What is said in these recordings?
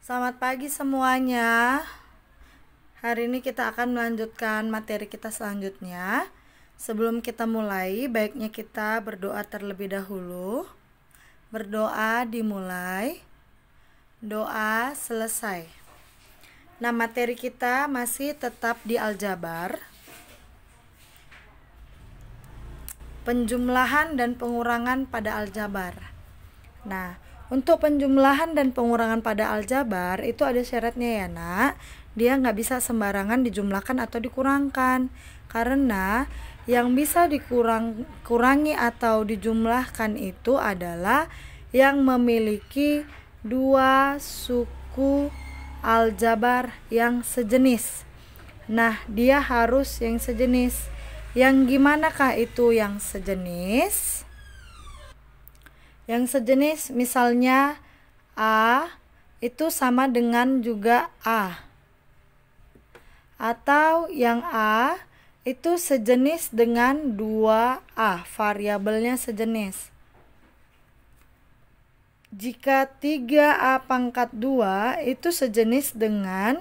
Selamat pagi semuanya. Hari ini kita akan melanjutkan materi kita selanjutnya. Sebelum kita mulai, baiknya kita berdoa terlebih dahulu. Berdoa dimulai, doa selesai. Nah, materi kita masih tetap di aljabar. Penjumlahan dan pengurangan pada aljabar. Nah, untuk penjumlahan dan pengurangan pada aljabar itu ada syaratnya ya nak. Dia nggak bisa sembarangan dijumlahkan atau dikurangkan. Karena yang bisa dikurangi atau dijumlahkan itu adalah yang memiliki dua suku aljabar yang sejenis. Nah, dia harus yang sejenis. Yang gimanakah itu yang sejenis? Yang sejenis misalnya A itu sama dengan juga A. Atau yang A itu sejenis dengan 2A, variabelnya sejenis. Jika 3A pangkat 2 itu sejenis dengan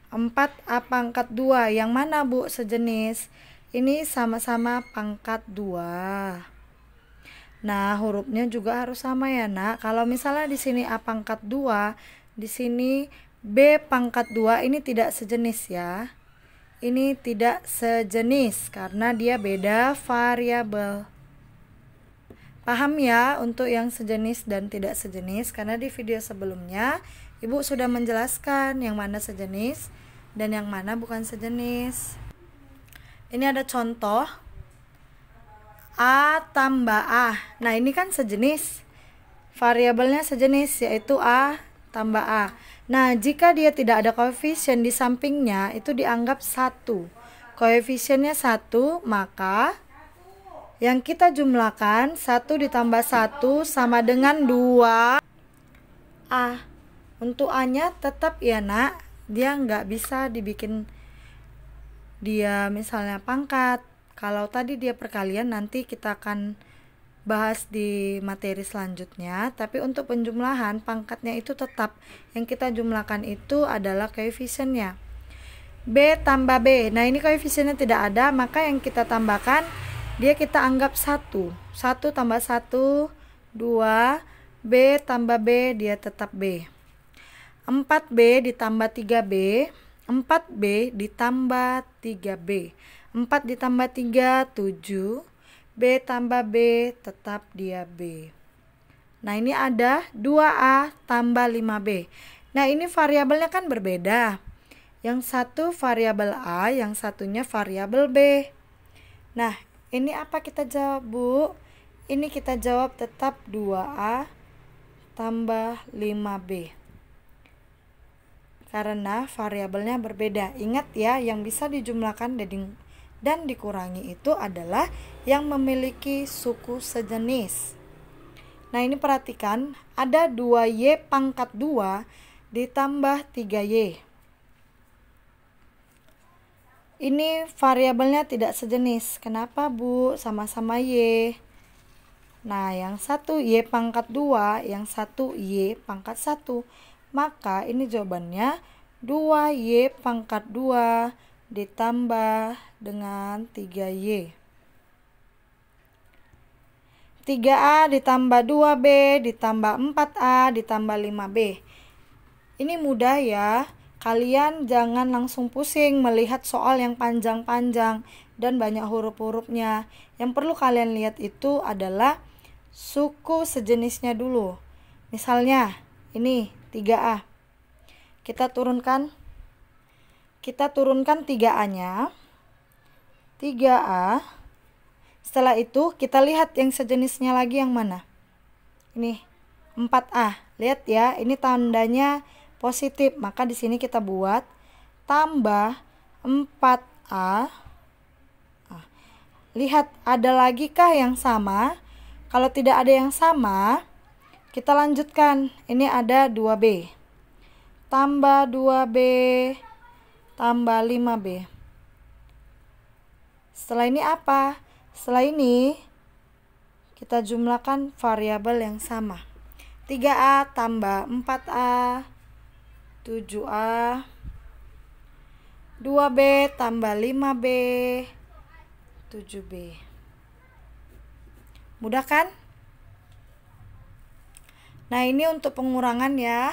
4A pangkat 2. Yang mana Bu sejenis? Ini sama-sama pangkat 2. Nah, hurufnya juga harus sama ya, Nak. Kalau misalnya di sini A pangkat 2, di sini B pangkat 2, ini tidak sejenis ya. Ini tidak sejenis karena dia beda variabel. Paham ya untuk yang sejenis dan tidak sejenis? Karena di video sebelumnya Ibu sudah menjelaskan yang mana sejenis dan yang mana bukan sejenis. Ini ada contoh A tambah A. Nah, ini kan sejenis. Variabelnya sejenis, yaitu A tambah A. Nah, jika dia tidak ada koefisien di sampingnya, itu dianggap 1. Koefisiennya 1, maka yang kita jumlahkan 1 ditambah 1 sama dengan 2 A. Untuk A-nya tetap ya nak, dia nggak bisa dibikin dia misalnya pangkat. Kalau tadi dia perkalian, nanti kita akan bahas di materi selanjutnya. Tapi untuk penjumlahan, pangkatnya itu tetap. Yang kita jumlahkan itu adalah koefisiennya. B tambah B. Nah, ini koefisiennya tidak ada, maka yang kita tambahkan, dia kita anggap 1. 1 tambah 1, 2. B tambah B, dia tetap B. 4B ditambah 3B. 4B ditambah 3B. 4 ditambah 3, 7. B tambah B, tetap dia B. Nah, ini ada 2A tambah 5B. Nah, ini variabelnya kan berbeda. Yang satu variabel A, yang satunya variabel B. Nah, ini apa kita jawab, Bu? Ini kita jawab tetap 2A tambah 5B. Karena variabelnya berbeda. Ingat ya, yang bisa dijumlahkan dan dikurangi itu adalah yang memiliki suku sejenis. Nah, ini perhatikan, ada 2Y pangkat 2 ditambah 3Y. Ini variabelnya tidak sejenis. Kenapa, Bu? Sama-sama Y. Nah, yang satu Y pangkat 2, yang satu Y pangkat 1. Maka ini jawabannya 2Y pangkat 2 ditambah dengan 3Y. 3A ditambah 2B ditambah 4A ditambah 5B. Ini mudah ya. Kalian jangan langsung pusing melihat soal yang panjang-panjang dan banyak huruf-hurufnya. Yang perlu kalian lihat itu adalah suku sejenisnya dulu. Misalnya ini 3A. Kita turunkan 3A-nya. 3A. Setelah itu kita lihat yang sejenisnya lagi yang mana? Ini 4A. Lihat ya, ini tandanya positif. Maka di sini kita buat tambah 4A. Nah, lihat ada lagi kah yang sama? Kalau tidak ada yang sama, kita lanjutkan. Ini ada 2B. Tambah 2B tambah 5B. Setelah ini apa? Setelah ini kita jumlahkan variabel yang sama. 3A tambah 4A 7A, 2B tambah 5B, 7B. Mudah kan? Nah, ini untuk pengurangan ya.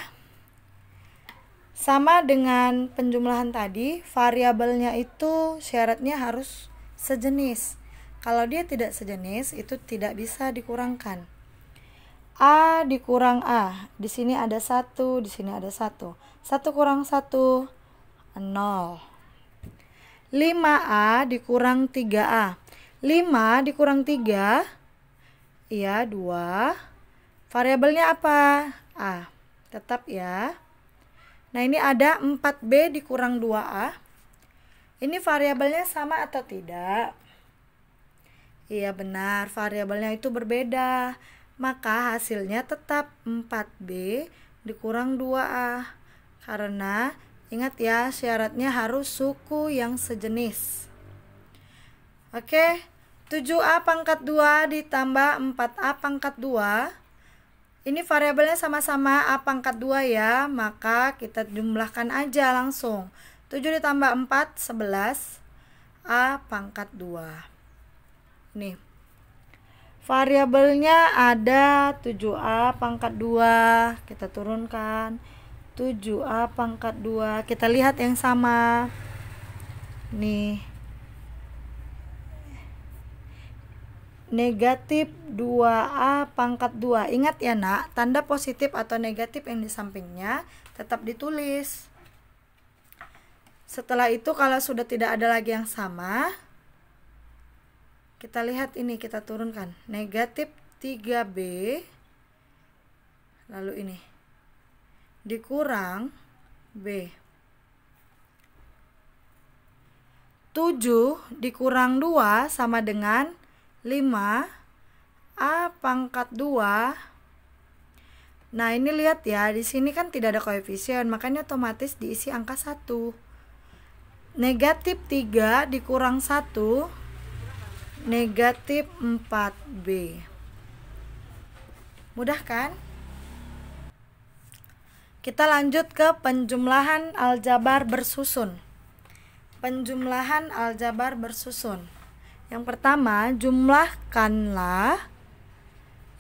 Sama dengan penjumlahan tadi, variabelnya itu syaratnya harus sejenis. Kalau dia tidak sejenis, itu tidak bisa dikurangkan. A dikurang A, di sini ada 1, di sini ada 1. 1 kurang 1, 0. 5A dikurang 3A. 5 dikurang 3, iya 2. Variabelnya apa? A. Tetap ya. Nah, ini ada 4B dikurang 2A. Ini variabelnya sama atau tidak? Iya benar, variabelnya itu berbeda. Maka hasilnya tetap 4B dikurang 2A. Karena ingat ya, syaratnya harus suku yang sejenis. Oke, 7A pangkat 2 ditambah 4A pangkat 2. Ini variabelnya sama-sama A pangkat 2 ya, maka kita jumlahkan aja langsung. 7 ditambah 4, 11, A pangkat 2. Nih, variabelnya ada 7A pangkat 2, kita turunkan. 7A pangkat 2, kita lihat yang sama. Nih, negatif 2A pangkat 2. Ingat ya nak, tanda positif atau negatif yang di sampingnya tetap ditulis. Setelah itu kalau sudah tidak ada lagi yang sama, kita lihat ini, kita turunkan. Negatif 3B, lalu ini, dikurang B. 7 dikurang 2 sama dengan 5 A pangkat 2. Nah, ini lihat ya, di sini kan tidak ada koefisien, makanya otomatis diisi angka 1. Negatif 3 dikurang 1, negatif 4B. Mudah kan? Kita lanjut ke penjumlahan aljabar bersusun. Penjumlahan aljabar bersusun. Yang pertama, jumlahkanlah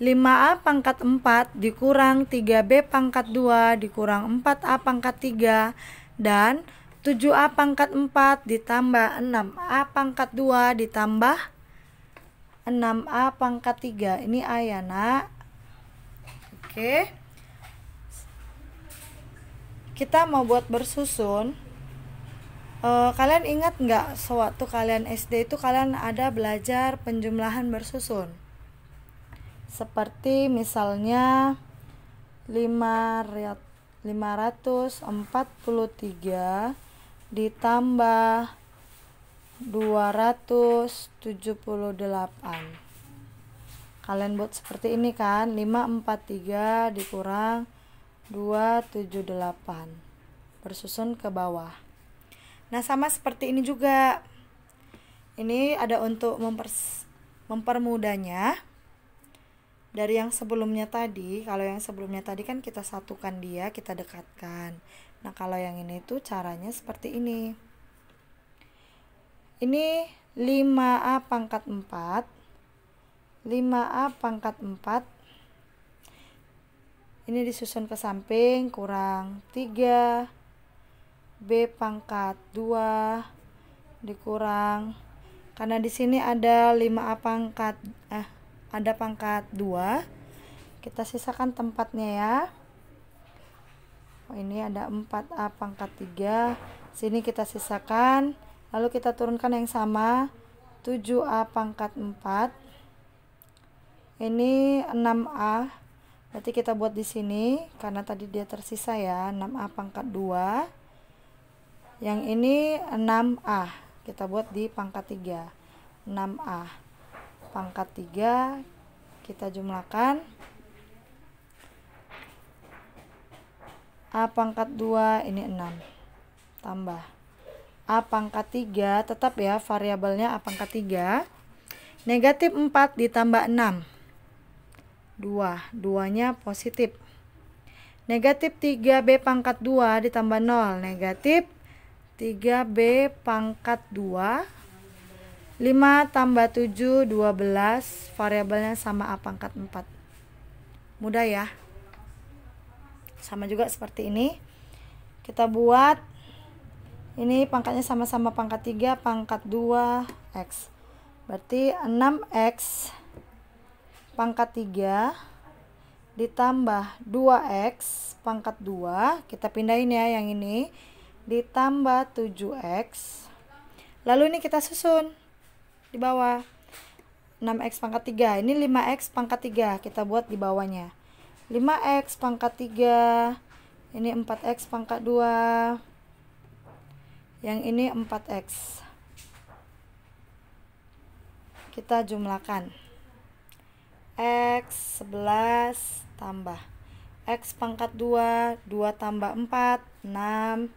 5A pangkat 4 dikurang 3B pangkat 2 dikurang 4A pangkat 3 dan 7A pangkat 4 ditambah 6A pangkat 2 ditambah 6A pangkat 3. Ini A ya nak. Oke, kita mau buat bersusun. Kalian ingat nggak sewaktu kalian SD itu kalian ada belajar penjumlahan bersusun? Seperti misalnya 543 ditambah 278. Kalian buat seperti ini kan, 543 dikurang 278, bersusun ke bawah. Nah, sama seperti ini juga. Ini ada untuk mempermudahnya dari yang sebelumnya tadi. Kalau yang sebelumnya tadi kan kita satukan dia, kita dekatkan. Nah, kalau yang ini tuh caranya seperti ini. Ini 5A pangkat 4. 5A pangkat 4. Ini disusun ke samping, kurang 3 B pangkat 2 dikurang, karena di sini ada 5A pangkat ada pangkat 2, kita sisakan tempatnya ya. Ini ada 4A pangkat 3, sini kita sisakan, lalu kita turunkan yang sama, 7A pangkat 4. Ini 6A, berarti kita buat di sini karena tadi dia tersisa ya, 6A pangkat 2. Yang ini 6A, kita buat di pangkat 3. 6A pangkat 3 kita jumlahkan. A pangkat 2 ini 6 tambah A pangkat 3, tetap ya variabelnya A pangkat 3. Negatif 4 ditambah 6, 2, 2-nya positif. Negatif 3B pangkat 2 ditambah 0. Negatif 3B pangkat 2. 5 tambah 7, 12. Variabelnya sama A pangkat 4. Mudah ya. Sama juga seperti ini. Kita buat. Ini pangkatnya sama-sama pangkat 3, pangkat 2, X. Berarti 6X pangkat 3 ditambah 2X pangkat 2, kita pindahin ya yang ini, ditambah 7X. Lalu ini kita susun di bawah. 6X pangkat 3, ini 5X pangkat 3, kita buat di bawahnya. 5X pangkat 3, ini 4X pangkat 2, yang ini 4X. Kita jumlahkan. X 11 tambah X pangkat 2, 2 tambah 4, 6.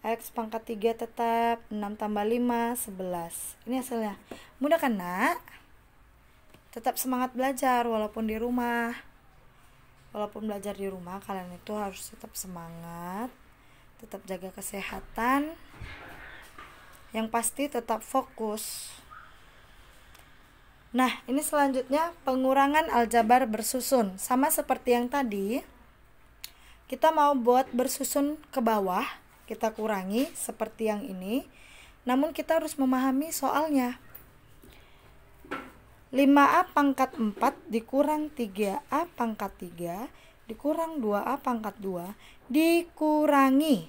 X pangkat 3 tetap, 6 tambah 5, 11. Ini hasilnya. Mudah kan nak? Tetap semangat belajar walaupun di rumah. Walaupun belajar di rumah, kalian itu harus tetap semangat, tetap jaga kesehatan. Yang pasti tetap fokus. Nah, ini selanjutnya pengurangan aljabar bersusun. Sama seperti yang tadi, kita mau buat bersusun ke bawah, kita kurangi seperti yang ini. Namun kita harus memahami soalnya. 5A pangkat 4 dikurang 3A pangkat 3 dikurang 2A pangkat 2 dikurangi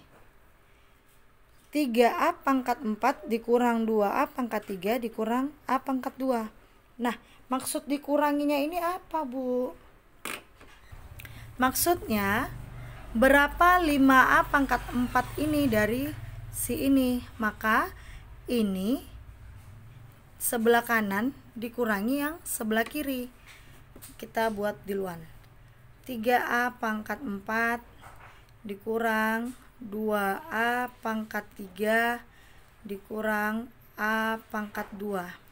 3A pangkat 4 dikurang 2A pangkat 3 dikurang A pangkat 2. Nah, maksud dikuranginya ini apa, Bu? Maksudnya, berapa 5A pangkat 4 ini dari si ini? Maka, ini sebelah kanan dikurangi yang sebelah kiri. Kita buat duluan. 3A pangkat 4 dikurang 2A pangkat 3 dikurang A pangkat 2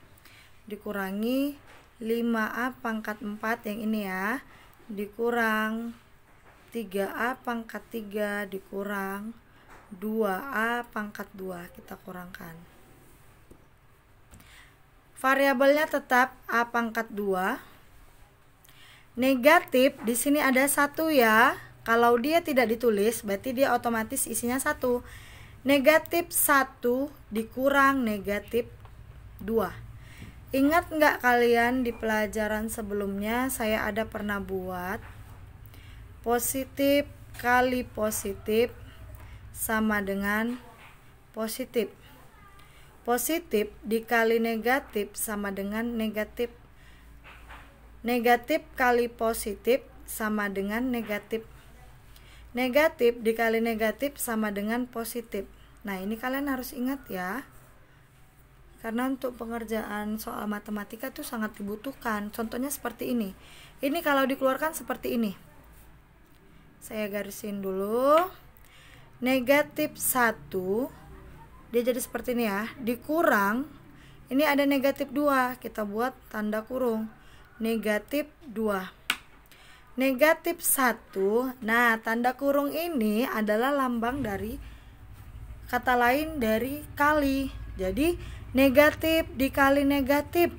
dikurangi 5A pangkat 4 yang ini ya, dikurang 3A pangkat 3 dikurang 2A pangkat 2, kita kurangkan. Variabelnya tetap A pangkat 2. Negatif di sini ada 1 ya. Kalau dia tidak ditulis berarti dia otomatis isinya 1. Negatif 1 dikurang negatif 2. Ingat nggak kalian di pelajaran sebelumnya saya ada pernah buat positif kali positif sama dengan positif. Positif dikali negatif sama dengan negatif. Negatif kali positif sama dengan negatif. Negatif dikali negatif sama dengan positif. Nah, ini kalian harus ingat ya. Karena untuk pengerjaan soal matematika itu sangat dibutuhkan. Contohnya seperti ini. Ini kalau dikeluarkan seperti ini. Saya garisin dulu. Negatif 1. Dia jadi seperti ini ya. Dikurang. Ini ada negatif 2. Kita buat tanda kurung. Negatif 2. Negatif 1. Nah, tanda kurung ini adalah lambang dari kata lain dari kali. Jadi negatif dikali negatif.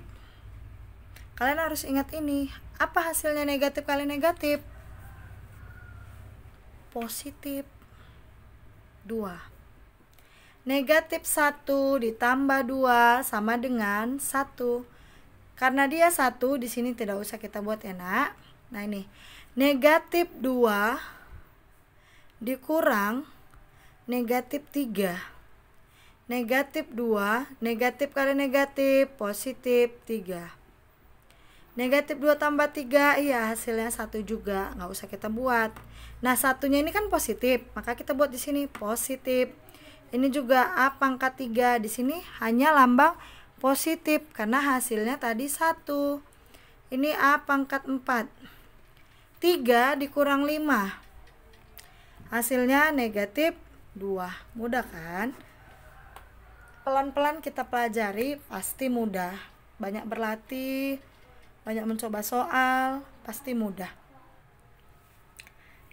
Kalian harus ingat ini. Apa hasilnya negatif kali negatif? Positif 2. Negatif 1 ditambah 2 sama dengan 1. Karena dia 1, di sini tidak usah kita buat ya, Nak. Nah, ini. Negatif 2 dikurang negatif 3. Negatif 2, negatif kali negatif, positif 3. Negatif 2 tambah 3, iya hasilnya 1 juga, nggak usah kita buat. Nah, satunya ini kan positif, maka kita buat di sini positif. Ini juga A pangkat 3, di sini hanya lambang positif, karena hasilnya tadi 1. Ini A pangkat 4. 3 dikurang 5. Hasilnya negatif 2. Mudah kan? Pelan-pelan kita pelajari, pasti mudah. Banyak berlatih, banyak mencoba soal, pasti mudah.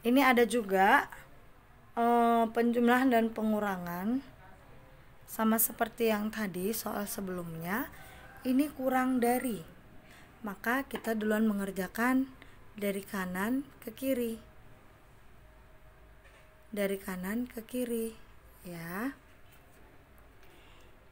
Ini ada juga penjumlahan dan pengurangan. Sama seperti yang tadi soal sebelumnya, ini kurang dari. Maka kita duluan mengerjakan dari kanan ke kiri. Dari kanan ke kiri, ya.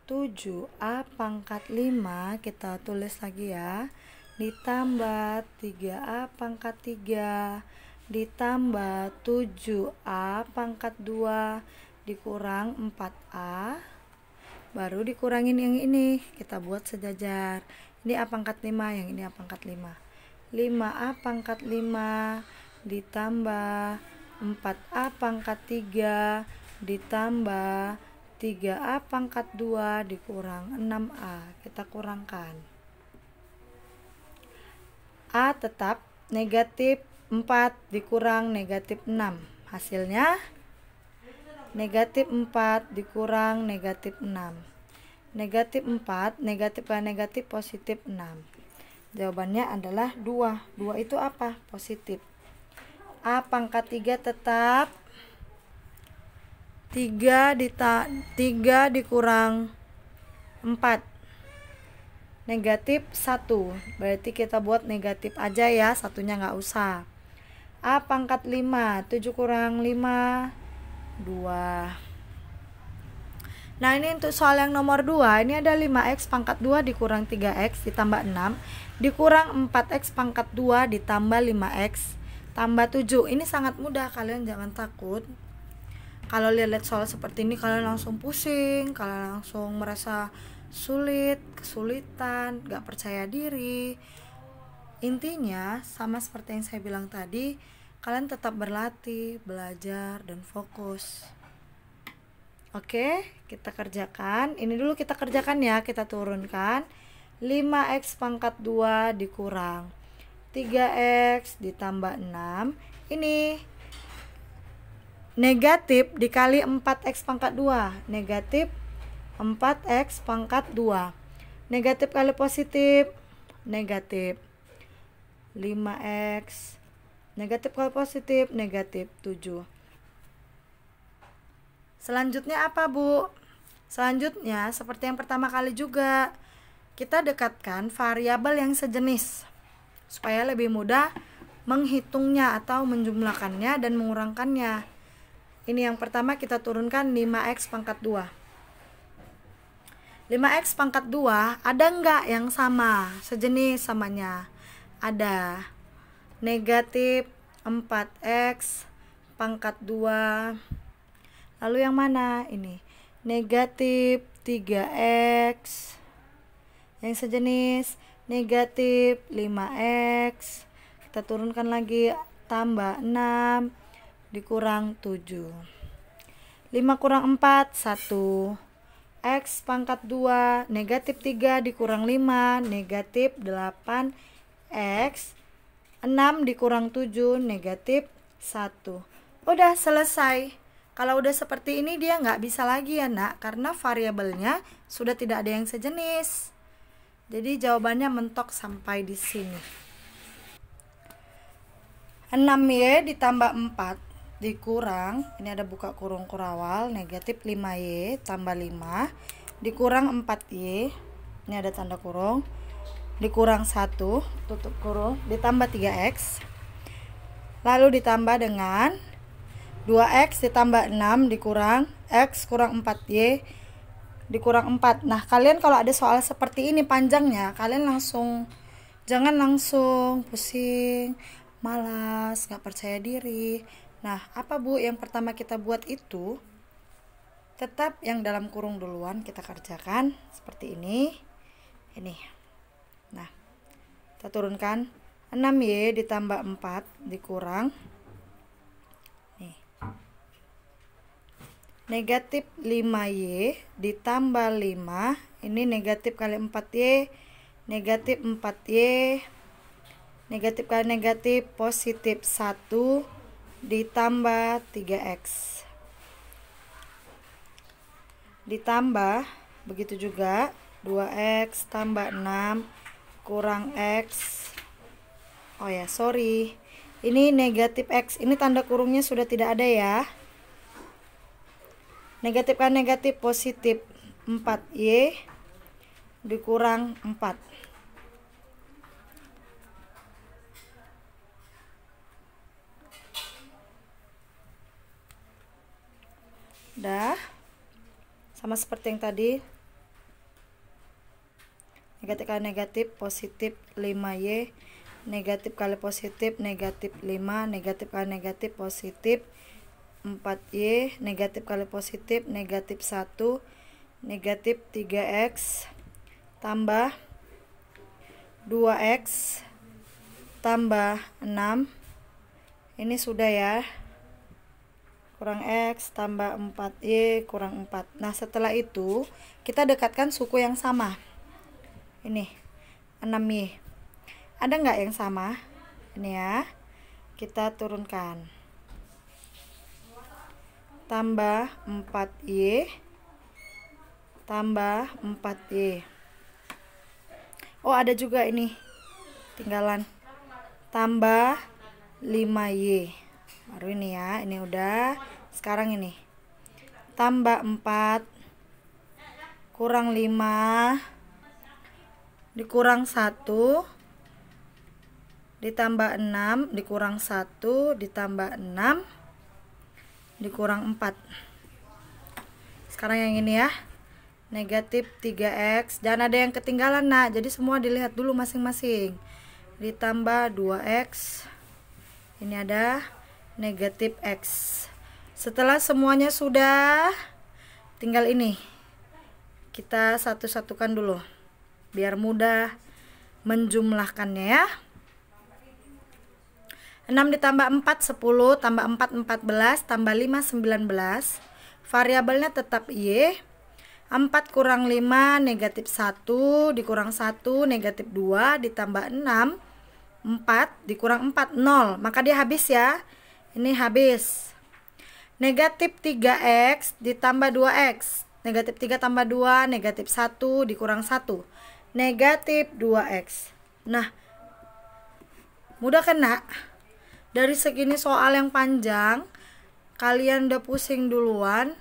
7A pangkat 5 kita tulis lagi ya, ditambah 3A pangkat 3 ditambah 7A pangkat 2 dikurang 4A, baru dikurangin yang ini, kita buat sejajar. Ini A pangkat 5, yang ini A pangkat 5. 5A pangkat 5 ditambah 4A pangkat 3 ditambah 3A pangkat 2 dikurang 6A. Kita kurangkan. A tetap negatif 4 dikurang negatif 6. Hasilnya negatif 4 dikurang negatif 6. Negatif 4, negatif ke negatif, positif 6. Jawabannya adalah 2. 2 itu apa? Positif. A pangkat 3 tetap 3 dikurang 4 negatif 1, berarti kita buat negatif aja ya, satunya nggak usah. A pangkat 5, 7 kurang 5, 2. Nah ini untuk soal yang nomor 2, ini ada 5x pangkat 2 dikurang 3x ditambah 6 dikurang 4x pangkat 2 ditambah 5x tambah 7. Ini sangat mudah, kalian jangan takut. Kalau lihat soal seperti ini kalian langsung pusing, kalian langsung merasa sulit, kesulitan, gak percaya diri. Intinya sama seperti yang saya bilang tadi, kalian tetap berlatih, belajar, dan fokus. Oke, kita kerjakan. Ini dulu kita kerjakan ya, kita turunkan. 5x pangkat 2 dikurang 3x ditambah 6. Ini negatif dikali 4x pangkat 2, negatif 4x pangkat 2. Negatif kali positif, negatif 5x. Negatif kali positif, negatif 7. Selanjutnya apa, Bu? Selanjutnya seperti yang pertama kali juga, kita dekatkan variabel yang sejenis supaya lebih mudah menghitungnya atau menjumlahkannya dan mengurangkannya. Ini yang pertama, kita turunkan 5x pangkat 2. 5x pangkat 2 ada enggak yang sama, sejenis samanya? Ada. Negatif 4x pangkat 2. Lalu yang mana? Ini. Negatif 3x. Yang sejenis negatif 5x. Kita turunkan lagi, tambah 6 dikurang 7. 5 kurang 4, 1. X pangkat 2, negatif 3 dikurang 5, negatif 8x. 6 dikurang 7, negatif 1. Udah selesai. Kalau udah seperti ini dia nggak bisa lagi ya nak, karena variabelnya sudah tidak ada yang sejenis. Jadi jawabannya mentok sampai di sini. 6y ditambah 4 dikurang, ini ada buka kurung kurawal, negatif 5y tambah 5 dikurang 4y, ini ada tanda kurung, dikurang 1 tutup kurung, ditambah 3x, lalu ditambah dengan 2x ditambah 6 dikurang x kurang 4y dikurang 4. Nah kalian kalau ada soal seperti ini panjangnya, kalian jangan langsung pusing, malas, gak percaya diri. Nah, apa Bu yang pertama kita buat itu? Tetap yang dalam kurung duluan kita kerjakan seperti ini. Ini. Nah, kita turunkan 6y ditambah 4 dikurang nih. Negatif 5y ditambah 5. Ini negatif kali 4y, negatif 4y. Negatif kali negatif, positif 1 ditambah 3x. Ditambah, begitu juga 2x tambah 6 kurang x. Oh ya, sorry. Ini negatif X. Ini tanda kurungnya sudah tidak ada ya. Negatif kan negatif, positif 4Y dikurang 4. Dah. Sama seperti yang tadi. Negatif kali negatif, positif 5Y. Negatif kali positif, negatif 5. Negatif kali negatif, positif 4Y. Negatif kali positif, negatif 1. Negatif 3X. Tambah 2X. Tambah 6. Ini sudah ya. Kurang X tambah 4Y kurang 4. Nah setelah itu kita dekatkan suku yang sama. Ini 6Y. Ada nggak yang sama? Ini ya. Kita turunkan. Tambah 4Y. Tambah 4Y. Oh ada juga ini. Tinggalan. Tambah 5Y. Baru ini ya, ini udah. Sekarang ini tambah 4 kurang 5 dikurang 1 ditambah 6 dikurang 1 ditambah 6 dikurang 4. Sekarang yang ini ya, negatif 3X. Dan ada yang ketinggalan nak, jadi semua dilihat dulu masing-masing. Ditambah 2X. Ini ada negatif X. Setelah semuanya sudah, tinggal ini kita satu-satukan dulu biar mudah menjumlahkannya ya. 6 ditambah 4 10, tambah 4 14, tambah 5 19. Variabelnya tetap Y. 4 kurang 5 negatif 1 dikurang 1 negatif 2 ditambah 6 4 dikurang 4 0, maka dia habis ya. Ini habis. Negatif 3X ditambah 2X. Negatif 3 tambah 2, negatif 1 dikurang 1. Negatif 2X. Nah, mudah kan nak? Dari segini soal yang panjang, kalian udah pusing duluan,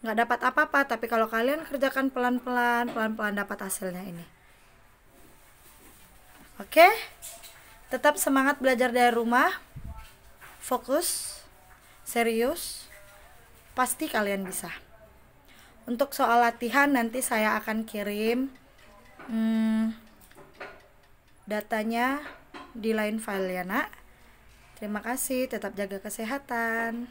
nggak dapat apa-apa. Tapi kalau kalian kerjakan pelan-pelan, pelan-pelan dapat hasilnya ini. Oke? Tetap semangat belajar dari rumah. Fokus, serius, pasti kalian bisa. Untuk soal latihan nanti saya akan kirim datanya di lain file ya nak. Terima kasih, tetap jaga kesehatan.